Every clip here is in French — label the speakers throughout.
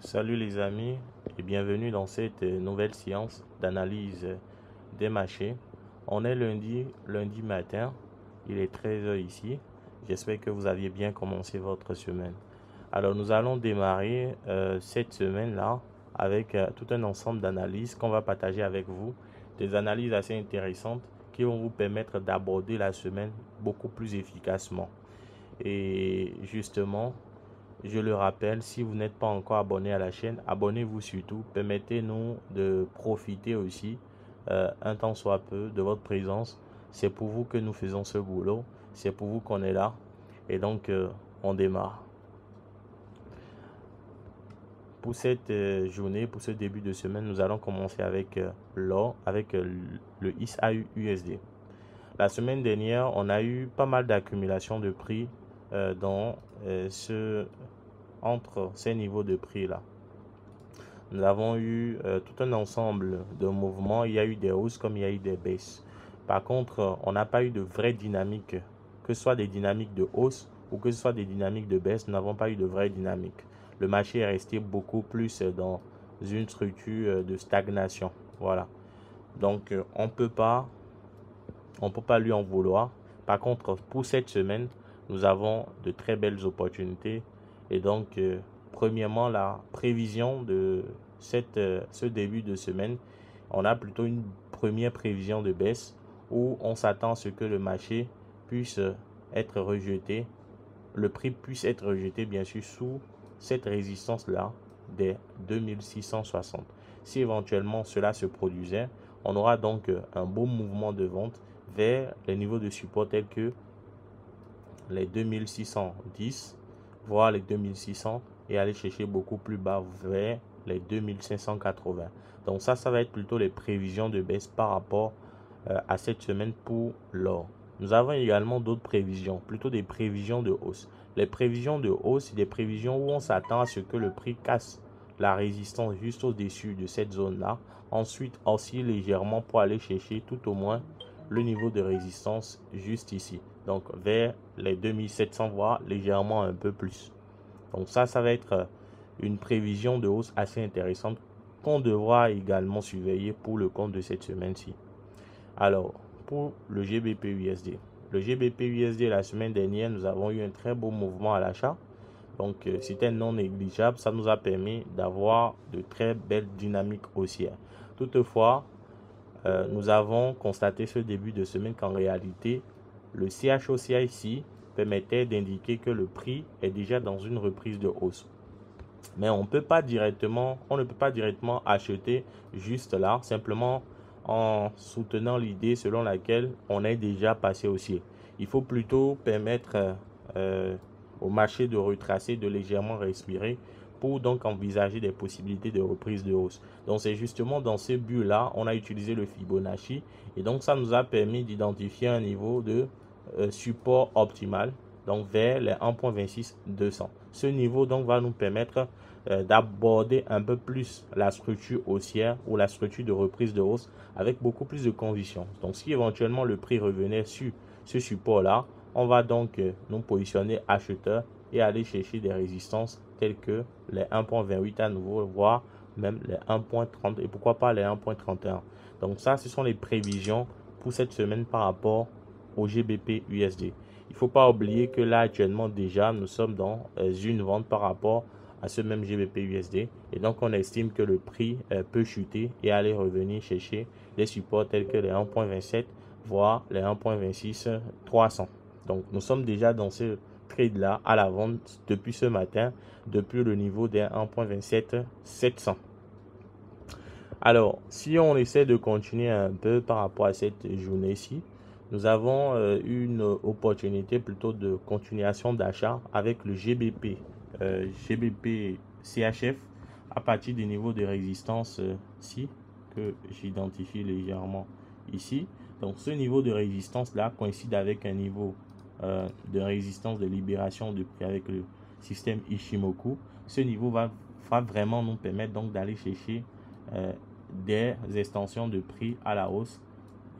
Speaker 1: Salut les amis et bienvenue dans cette nouvelle séance d'analyse des marchés. On est lundi matin, il est 13 h ici. J'espère que vous aviez bien commencé votre semaine. Alors nous allons démarrer cette semaine-là avec tout un ensemble d'analyses qu'on va partager avec vous. Des analyses assez intéressantes qui vont vous permettre d'aborder la semaine beaucoup plus efficacement. Et justement, je le rappelle, si vous n'êtes pas encore abonné à la chaîne, abonnez-vous surtout. Permettez-nous de profiter aussi, un temps soit peu, de votre présence. C'est pour vous que nous faisons ce boulot. C'est pour vous qu'on est là. Et donc, on démarre. Pour cette journée, pour ce début de semaine, nous allons commencer avec l'or, avec le ISAU-USD. La semaine dernière, on a eu pas mal d'accumulation de prix dans entre ces niveaux de prix là. Nous avons eu tout un ensemble de mouvements. Il y a eu des hausses comme il y a eu des baisses. Par contre, on n'a pas eu de vraie dynamique, que ce soit des dynamiques de hausse ou que ce soit des dynamiques de baisse. Nous n'avons pas eu de vraie dynamique. Le marché est resté beaucoup plus dans une structure de stagnation. Voilà. Donc, on peut pas lui en vouloir. Par contre, pour cette semaine, nous avons de très belles opportunités. Et donc, premièrement, la prévision de ce début de semaine, on a plutôt une première prévision de baisse où on s'attend à ce que le marché puisse être rejeté, le prix puisse être rejeté, bien sûr, sous cette résistance-là des 2660. Si éventuellement cela se produisait, on aura donc un beau mouvement de vente vers les niveaux de support tels que les 2610, voire les 2600 et aller chercher beaucoup plus bas vers les 2580. Donc ça va être plutôt les prévisions de baisse par rapport à cette semaine pour l'or. Nous avons également d'autres prévisions, plutôt des prévisions de hausse. Les prévisions de hausse, c'est des prévisions où on s'attend à ce que le prix casse la résistance juste au-dessus de cette zone-là. Ensuite, oscille légèrement pour aller chercher tout au moins le niveau de résistance juste ici. Donc, vers les 2700, voire légèrement un peu plus. Donc, ça va être une prévision de hausse assez intéressante qu'on devra également surveiller pour le compte de cette semaine-ci. Alors, pour le GBP-USD. Le GBP-USD, la semaine dernière, nous avons eu un très beau mouvement à l'achat. Donc, c'était non négligeable. Ça nous a permis d'avoir de très belles dynamiques haussières. Toutefois, nous avons constaté ce début de semaine qu'en réalité, le CHOCA ici permettait d'indiquer que le prix est déjà dans une reprise de hausse. Mais on ne peut pas directement acheter juste là, simplement en soutenant l'idée selon laquelle on est déjà passé haussier. Il faut plutôt permettre au marché de retracer, de légèrement respirer pour donc envisager des possibilités de reprise de hausse. Donc c'est justement dans ce but-là, on a utilisé le Fibonacci et donc ça nous a permis d'identifier un niveau de support optimal, donc vers les 1.26200. Ce niveau donc va nous permettre d'aborder un peu plus la structure haussière ou la structure de reprise de hausse avec beaucoup plus de conviction. Donc si éventuellement le prix revenait sur ce support-là, on va donc nous positionner acheteur et aller chercher des résistances telles que les 1.28 à nouveau, voire même les 1.30 et pourquoi pas les 1.31. Donc ça, ce sont les prévisions pour cette semaine par rapport au GBP USD. Il ne faut pas oublier que là actuellement déjà nous sommes dans une vente par rapport à ce même GBP USD et donc on estime que le prix peut chuter et aller revenir chercher les supports tels que les 1.27 voire les 1.26 300. Donc nous sommes déjà dans ce trade là à la vente depuis ce matin, depuis le niveau des 1.27 700. Alors si on essaie de continuer un peu par rapport à cette journée-ci, nous avons une opportunité plutôt de continuation d'achat avec le GBP CHF à partir du niveau de résistance ci que j'identifie légèrement ici. Donc ce niveau de résistance là coïncide avec un niveau de résistance de libération de prix avec le système Ishimoku. Ce niveau va vraiment nous permettre donc d'aller chercher des extensions de prix à la hausse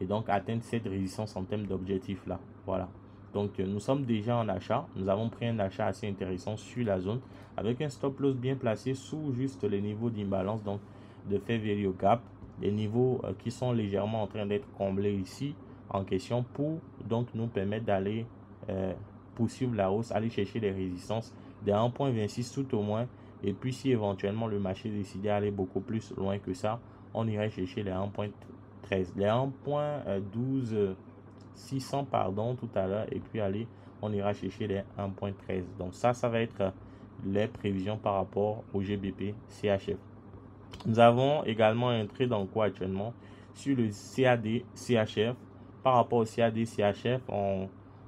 Speaker 1: et donc atteindre cette résistance en termes d'objectifs là. Voilà. Donc, nous sommes déjà en achat. Nous avons pris un achat assez intéressant sur la zone avec un stop loss bien placé sous juste les niveaux d'imbalance, donc de fair value gap, des niveaux qui sont légèrement en train d'être comblés ici en question pour donc nous permettre d'aller poursuivre la hausse, aller chercher les résistances de 1.26 tout au moins. Et puis, si éventuellement le marché décidait d'aller beaucoup plus loin que ça, on irait chercher les 1.13, les 1.12 600 pardon tout à l'heure, et puis aller on ira chercher les 1.13. Donc ça va être les prévisions par rapport au GBP CHF. Nous avons également un trade en cours actuellement sur le CAD CHF. Par rapport au CAD CHF,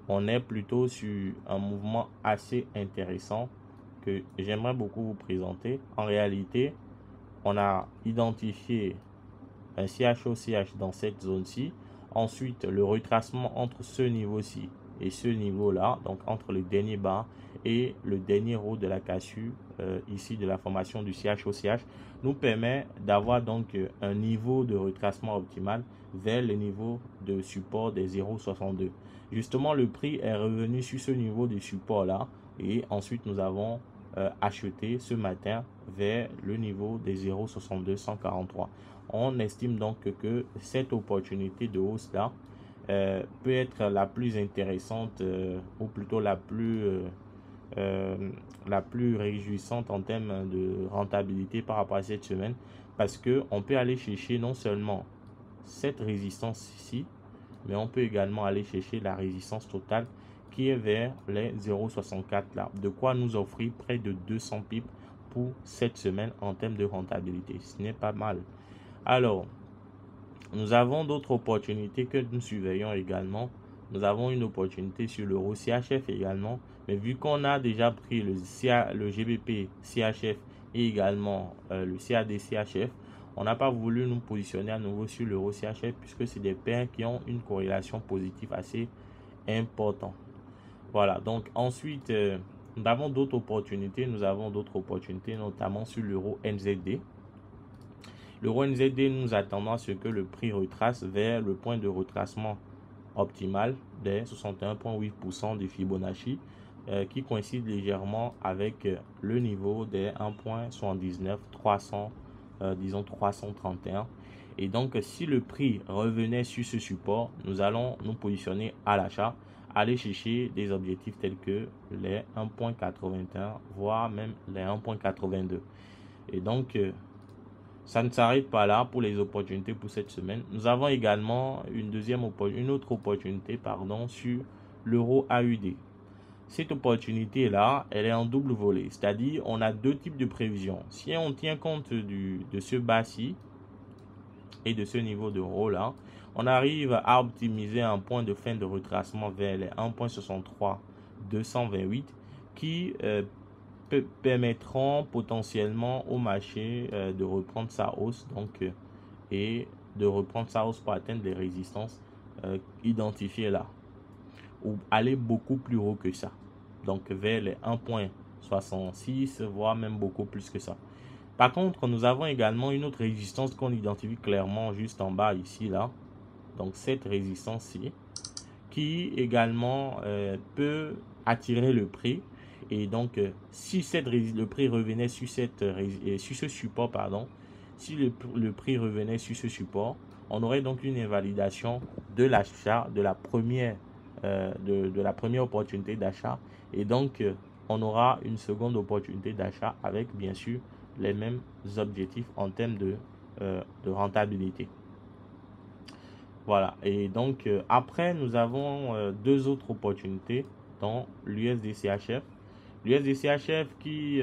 Speaker 1: on est plutôt sur un mouvement assez intéressant que j'aimerais beaucoup vous présenter. En réalité, on a identifié un CHOCH dans cette zone-ci. Ensuite, le retracement entre ce niveau-ci et ce niveau-là, donc entre le dernier bas et le dernier haut de la cassure ici de la formation du CHOCH, nous permet d'avoir donc un niveau de retracement optimal vers le niveau de support des 0,62. Justement, le prix est revenu sur ce niveau de support-là et ensuite nous avons acheté ce matin vers le niveau des 0,62 143. On estime donc que cette opportunité de hausse là peut être la plus intéressante ou plutôt la plus réjouissante en termes de rentabilité par rapport à cette semaine, parce que on peut aller chercher non seulement cette résistance ici, mais on peut également aller chercher la résistance totale qui est vers les 0,64 là, de quoi nous offrir près de 200 pips pour cette semaine en termes de rentabilité. Ce n'est pas mal. Alors, nous avons d'autres opportunités que nous surveillons également. Nous avons une opportunité sur l'euro CHF également. Mais vu qu'on a déjà pris le GBP CHF et également le CAD CHF, on n'a pas voulu nous positionner à nouveau sur l'euro CHF puisque c'est des paires qui ont une corrélation positive assez importante. Voilà, donc ensuite, nous avons d'autres opportunités. Nous avons d'autres opportunités, notamment sur l'euro NZD. L'euro NZD, nous attendons à ce que le prix retrace vers le point de retracement optimal des 61,8% de Fibonacci qui coïncide légèrement avec le niveau des 1.79 300 disons 331. Et donc si le prix revenait sur ce support, nous allons nous positionner à l'achat, aller chercher des objectifs tels que les 1.81 voire même les 1.82. et donc ça ne s'arrête pas là pour les opportunités pour cette semaine. Nous avons également une autre opportunité sur l'euro AUD. Cette opportunité-là, elle est en double volet. C'est-à-dire, on a deux types de prévisions. Si on tient compte de ce bas-ci et de ce niveau d'euro-là, on arrive à optimiser un point de fin de retracement vers les 1.63 228 qui permettront potentiellement au marché de reprendre sa hausse et de reprendre sa hausse pour atteindre les résistances identifiées là ou aller beaucoup plus haut que ça, donc vers les 1.66 voire même beaucoup plus que ça. Par contre, nous avons également une autre résistance qu'on identifie clairement juste en bas ici là, donc cette résistance-ci qui également peut attirer le prix. Et donc, si le prix revenait sur ce support, si le prix revenait sur ce support, on aurait donc une invalidation de l'achat de la première opportunité d'achat. Et donc, on aura une seconde opportunité d'achat avec bien sûr les mêmes objectifs en termes de rentabilité. Voilà, et donc après nous avons deux autres opportunités dans l'USD-CHF. L'USD-CHF qui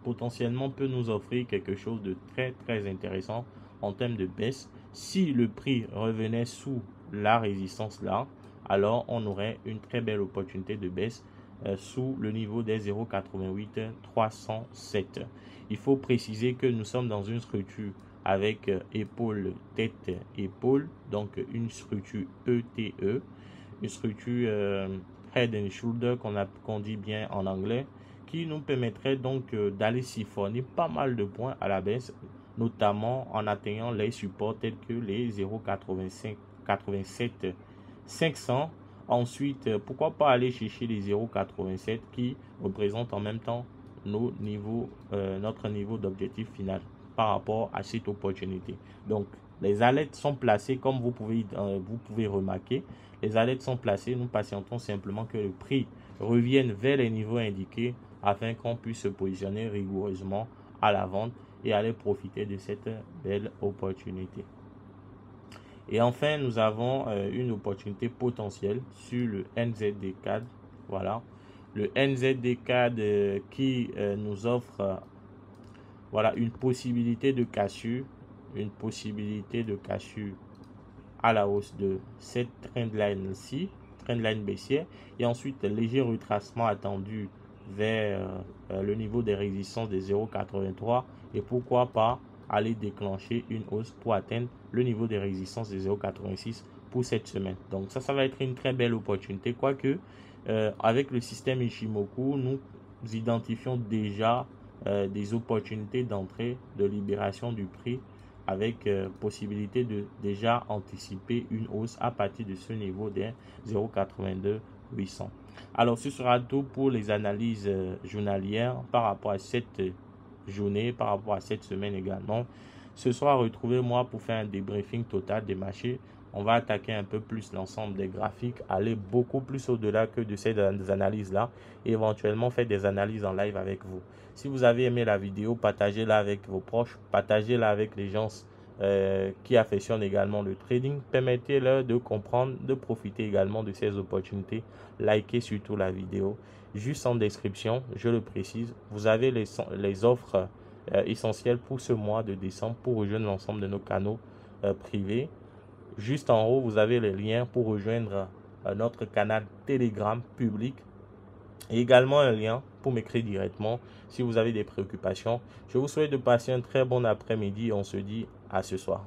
Speaker 1: potentiellement peut nous offrir quelque chose de très très intéressant en termes de baisse. Si le prix revenait sous la résistance là, alors on aurait une très belle opportunité de baisse sous le niveau des 0,88 307. Il faut préciser que nous sommes dans une structure avec épaule, tête, épaule, donc une structure ETE, une structure Head and Shoulder qu'on dit bien en anglais, qui nous permettrait donc d'aller siphonner pas mal de points à la baisse, notamment en atteignant les supports tels que les 0,87 500 Ensuite, pourquoi pas aller chercher les 0,87 qui représentent en même temps nos niveaux, notre niveau d'objectif final par rapport à cette opportunité. Donc, les alertes sont placées comme vous pouvez remarquer. Les alertes sont placées. Nous patientons simplement que le prix revienne vers les niveaux indiqués afin qu'on puisse se positionner rigoureusement à la vente et aller profiter de cette belle opportunité. Et enfin, nous avons une opportunité potentielle sur le NZD-CAD. Voilà, le NZD-CAD qui nous offre voilà, une possibilité de cassure, à la hausse de cette trendline-ci, trendline baissière, et ensuite léger retracement attendu vers le niveau des résistances des 0,83 et pourquoi pas aller déclencher une hausse pour atteindre le niveau des résistances des 0,86 pour cette semaine. Donc ça va être une très belle opportunité, quoique avec le système Ichimoku, nous identifions déjà des opportunités d'entrée, de libération du prix avec possibilité de déjà anticiper une hausse à partir de ce niveau des 0,82 800. Alors ce sera tout pour les analyses journalières par rapport à cette journée, par rapport à cette semaine également. Ce soir, retrouvez-moi pour faire un débriefing total des marchés. On va attaquer un peu plus l'ensemble des graphiques, aller beaucoup plus au-delà que de ces analyses-là et éventuellement faire des analyses en live avec vous. Si vous avez aimé la vidéo, partagez-la avec vos proches, partagez-la avec les gens qui affectionnent également le trading. Permettez-leur de comprendre, de profiter également de ces opportunités. Likez surtout la vidéo. Juste en description, je le précise, vous avez les offres essentielles pour ce mois de décembre pour rejoindre l'ensemble de nos canaux privés. Juste en haut, vous avez les liens pour rejoindre notre canal Telegram public et également un lien pour m'écrire directement si vous avez des préoccupations. Je vous souhaite de passer un très bon après-midi et on se dit à ce soir.